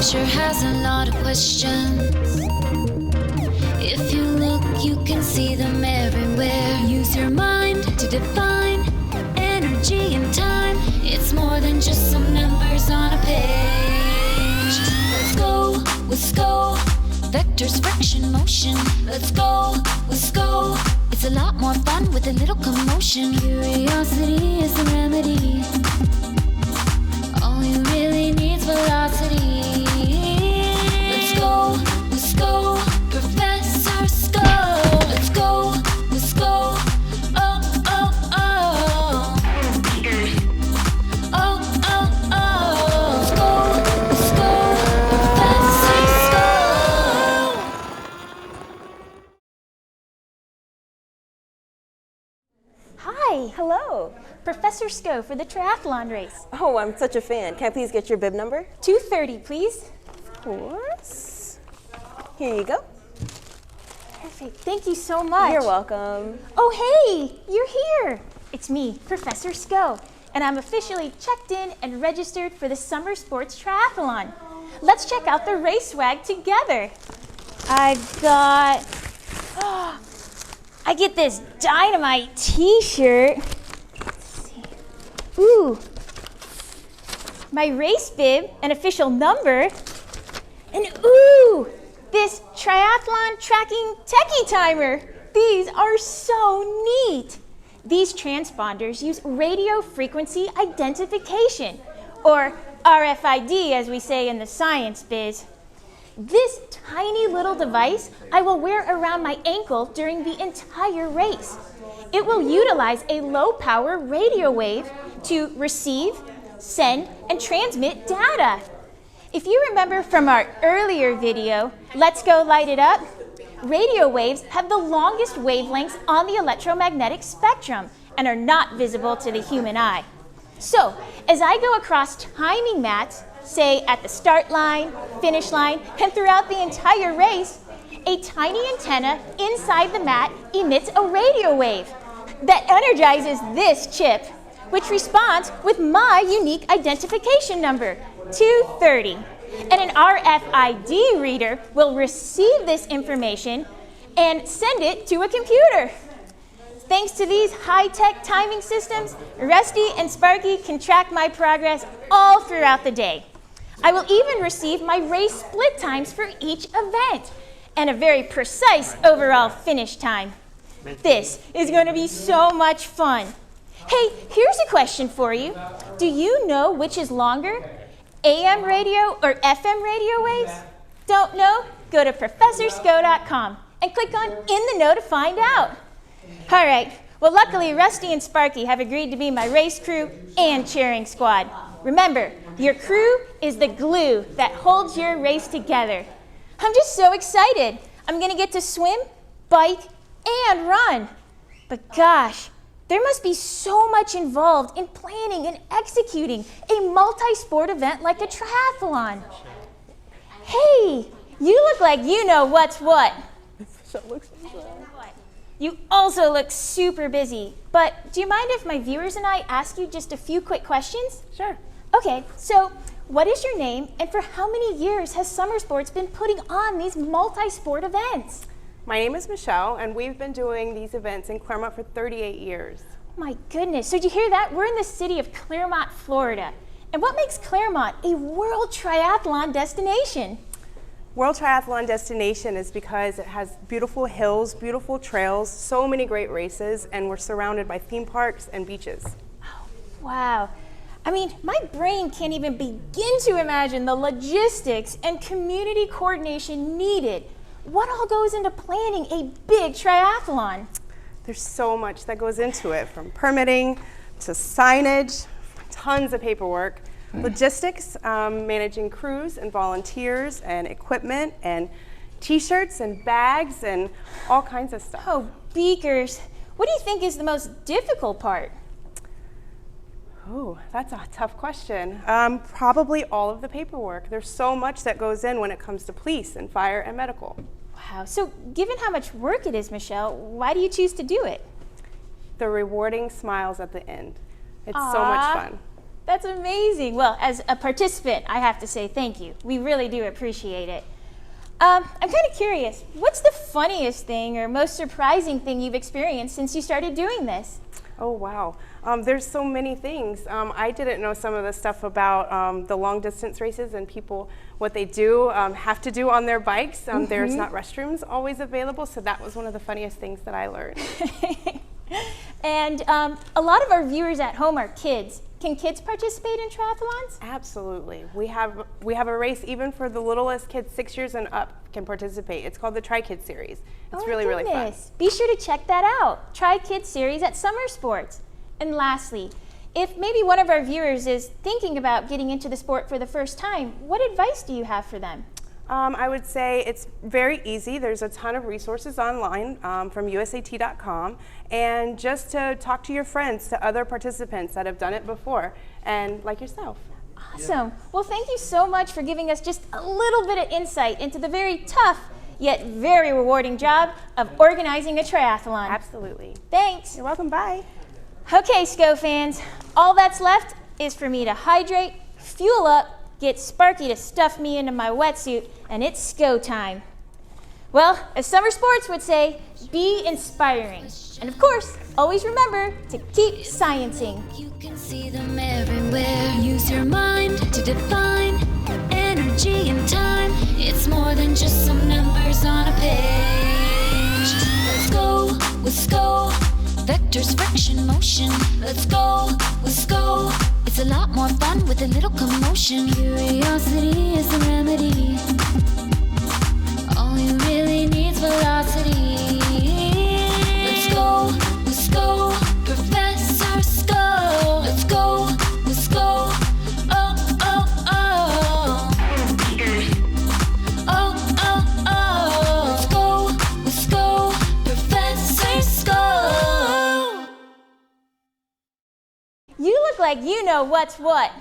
sure has a lot of questions. If you look, you can see them everywhere. Use your mind to define energy and time. It's more than just some numbers on a page. Let's go with SCO. Vectors, friction, motion. Let's go with SCO. It's a lot more fun with a little commotion. Curiosity is the remedy. All you really need's velocity. Let's go with SCO. Professor SCO. Let's go with SCO. Oh, oh, oh. Oh, oh, oh. Let's go with SCO. Professor SCO. Hi, hello. Professor SCO for the triathlon race. Oh, I'm such a fan. Can I please get your bib number? 230, please. Of course. Here you go. Perfect, thank you so much. You're welcome. Oh, hey, you're here. It's me, Professor SCO, and I'm officially checked in and registered for the Summer Sports Triathlon. Let's check out the race swag together. I've got, I get this dynamite t-shirt. Let's see. Ooh, my race bib, an official number, and ooh, this triathlon tracking Techie timer. These are so neat. These transponders use radio frequency identification, or RFID as we say in the science biz. This tiny little device I will wear around my ankle during the entire race. It will utilize a low power radio wave to receive, send, and transmit data. If you remember from our earlier video, Let's Go Light It Up, radio waves have the longest wavelengths on the electromagnetic spectrum and are not visible to the human eye. So, as I go across timing mats, say at the start line, finish line, and throughout the entire race, a tiny antenna inside the mat emits a radio wave that energizes this chip, which responds with my unique identification number, 230. And an RFID reader will receive this information and send it to a computer. Thanks to these high-tech timing systems, Rusty and Sparky can track my progress all throughout the day. I will even receive my race split times for each event and a very precise overall finish time. This is going to be so much fun. Hey, here's a question for you. Do you know which is longer, AM radio or FM radio waves? Don't know? Go to professorsco.com and click on In the Know to find out. All right, well luckily Rusty and Sparky have agreed to be my race crew and cheering squad. Remember, your crew is the glue that holds your race together. I'm just so excited. I'm gonna get to swim, bike, and run. But gosh, there must be so much involved in planning and executing a multi-sport event like a triathlon. Hey, you look like you know what's what. You also look super busy, but do you mind if my viewers and I ask you just a few quick questions? Sure. Okay, so what is your name and for how many years has Summer Sports been putting on these multi-sport events? My name is Michelle, and we've been doing these events in Clermont for 38 years. My goodness, so did you hear that? We're in the city of Clermont, Florida. And what makes Clermont a world triathlon destination? World Triathlon Destination is because it has beautiful hills, beautiful trails, so many great races, and we're surrounded by theme parks and beaches. Oh, wow. I mean, my brain can't even begin to imagine the logistics and community coordination needed. What all goes into planning a big triathlon? There's so much that goes into it, from permitting to signage, tons of paperwork, logistics, managing crews and volunteers and equipment and t-shirts and bags and all kinds of stuff. Oh, beakers. What do you think is the most difficult part? Oh, that's a tough question. Probably all of the paperwork. There's so much that goes in when it comes to police and fire and medical. Wow, so given how much work it is, Michelle, why do you choose to do it? The rewarding smiles at the end. It's Aww. so much fun. That's amazing. Well, as a participant, I have to say thank you. We really do appreciate it. I'm kind of curious, what's the funniest thing or most surprising thing you've experienced since you started doing this? Oh, wow. There's so many things. I didn't know some of the stuff about the long distance races and people, what they do, have to do on their bikes. There's not restrooms always available, so that was one of the funniest things that I learned. And a lot of our viewers at home are kids. Can kids participate in triathlons? Absolutely. We have a race even for the littlest kids, 6 years and up, can participate. It's called the Tri-Kid Series. It's really fun. Be sure to check that out. Tri-Kid Series at Summer Sports. And lastly, if maybe one of our viewers is thinking about getting into the sport for the first time, what advice do you have for them? I would say it's very easy. There's a ton of resources online from usat.com, and just to talk to your friends, to other participants that have done it before, and like yourself. Awesome. Well, thank you so much for giving us just a little bit of insight into the very tough yet very rewarding job of organizing a triathlon. Absolutely. Thanks. You're welcome. Bye. Okay, SCO fans, all that's left is for me to hydrate, fuel up, get Sparky to stuff me into my wetsuit, and it's SCO time. Well, as Summer Sports would say, be inspiring. And of course, always remember to keep sciencing. You can see them everywhere. Use your mind to define energy and time. It's more than just some numbers on a page. Let's go with SCO. Vectors, friction, motion. Let's go with SCO. It's a lot more fun with a little commotion. Curiosity is the remedy. All you really need's velocity. Let's go with SCO. Professor SCO. Let's go with SCO. Oh, oh, oh. Oh, oh, oh. Let's go with SCO. Professor SCO. You look like you know what's what.